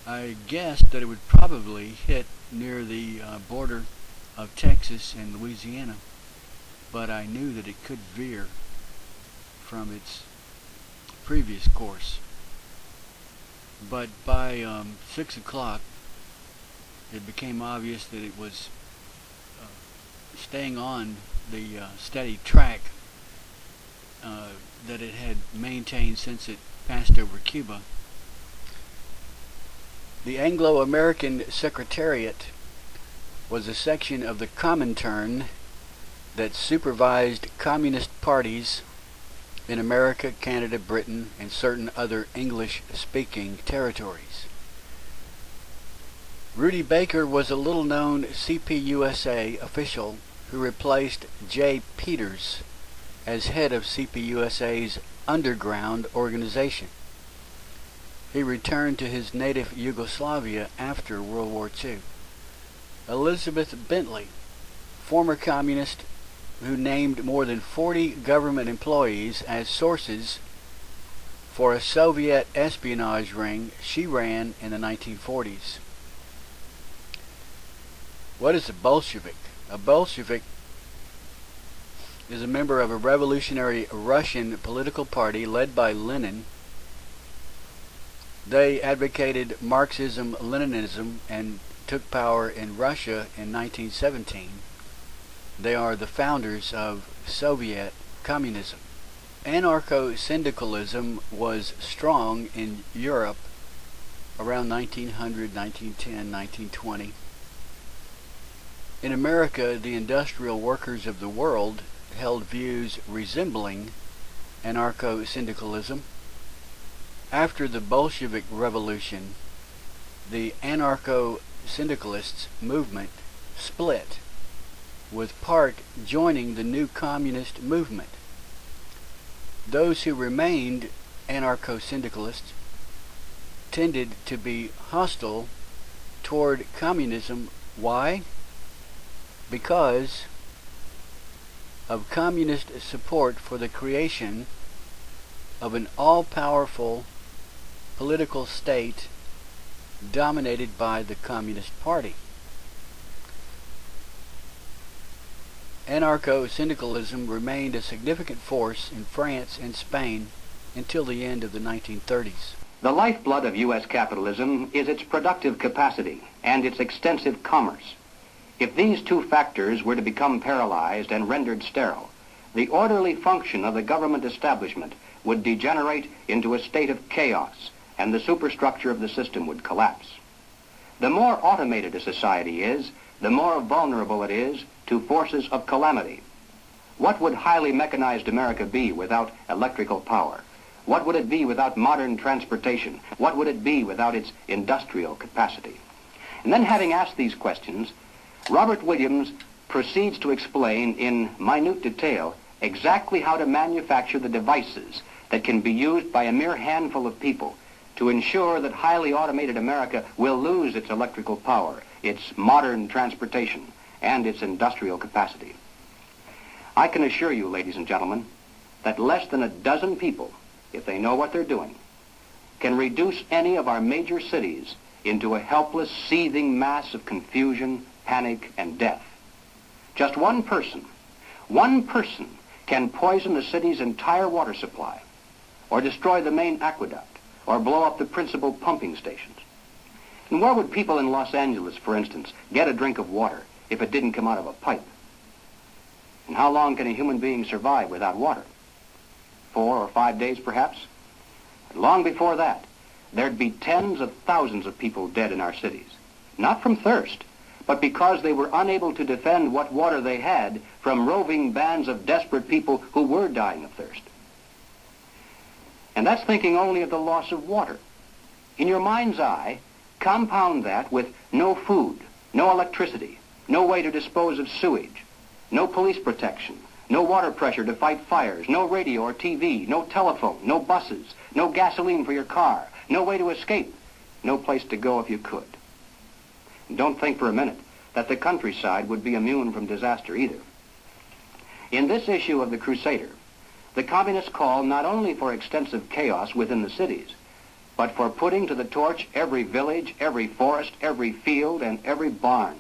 I guessed that it would probably hit near the border of Texas and Louisiana, but I knew that it could veer from its previous course. But by 6 o'clock, it became obvious that it was staying on the steady track that it had maintained since it passed over Cuba. The Anglo-American Secretariat was a section of the Comintern that supervised communist parties in America, Canada, Britain, and certain other English-speaking territories. Rudy Baker was a little-known CPUSA official who replaced J. Peters as head of CPUSA's underground organization. He returned to his native Yugoslavia after World War II. Elizabeth Bentley, former communist who named more than 40 government employees as sources for a Soviet espionage ring she ran in the 1940s. What is a Bolshevik? A Bolshevik is a member of a revolutionary Russian political party led by Lenin. They advocated Marxism-Leninism and took power in Russia in 1917. They are the founders of Soviet communism. Anarcho-syndicalism was strong in Europe around 1900, 1910, 1920. In America, the industrial workers of the world held views resembling anarcho-syndicalism. After the Bolshevik Revolution, the anarcho-syndicalists movement split, with part joining the new communist movement. Those who remained anarcho-syndicalists tended to be hostile toward communism. Why? Because of communist support for the creation of an all-powerful political state dominated by the Communist Party. Anarcho-syndicalism remained a significant force in France and Spain until the end of the 1930s. The lifeblood of U.S. capitalism is its productive capacity and its extensive commerce. If these two factors were to become paralyzed and rendered sterile, the orderly function of the government establishment would degenerate into a state of chaos, and the superstructure of the system would collapse. The more automated a society is, the more vulnerable it is to forces of calamity. What would highly mechanized America be without electrical power? What would it be without modern transportation? What would it be without its industrial capacity? And then, having asked these questions, Robert Williams proceeds to explain in minute detail exactly how to manufacture the devices that can be used by a mere handful of people to ensure that highly automated America will lose its electrical power, its modern transportation, and its industrial capacity. I can assure you, ladies and gentlemen, that less than a dozen people, if they know what they're doing, can reduce any of our major cities into a helpless, seething mass of confusion, panic, and death. Just one person can poison the city's entire water supply, or destroy the main aqueduct, or blow up the principal pumping stations. And where would people in Los Angeles, for instance, get a drink of water if it didn't come out of a pipe? And how long can a human being survive without water? 4 or 5 days, perhaps? Long before that, there'd be tens of thousands of people dead in our cities, not from thirst, but because they were unable to defend what water they had from roving bands of desperate people who were dying of thirst. And that's thinking only of the loss of water. In your mind's eye, compound that with no food, no electricity, no way to dispose of sewage, no police protection, no water pressure to fight fires, no radio or TV, no telephone, no buses, no gasoline for your car, no way to escape, no place to go if you could. And don't think for a minute that the countryside would be immune from disaster either. In this issue of the Crusader, the communists call not only for extensive chaos within the cities, but for putting to the torch every village, every forest, every field, and every barn.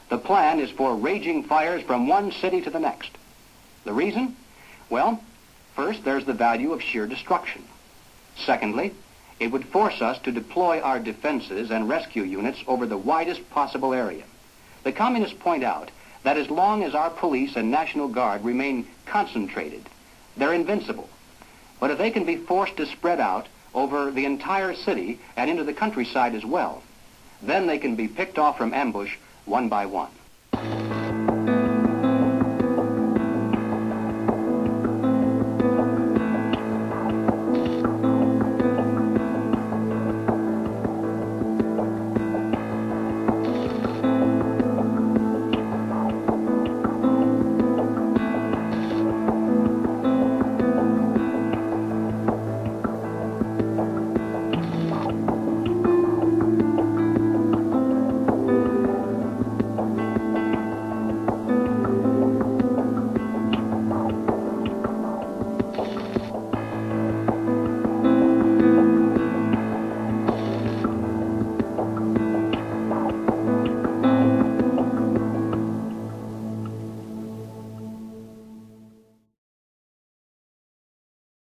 The plan is for raging fires from one city to the next. The reason? Well, first, there's the value of sheer destruction. Secondly, it would force us to deploy our defenses and rescue units over the widest possible area. The communists point out that as long as our police and National Guard remain concentrated, they're invincible. But if they can be forced to spread out over the entire city and into the countryside as well, then they can be picked off from ambush one by one.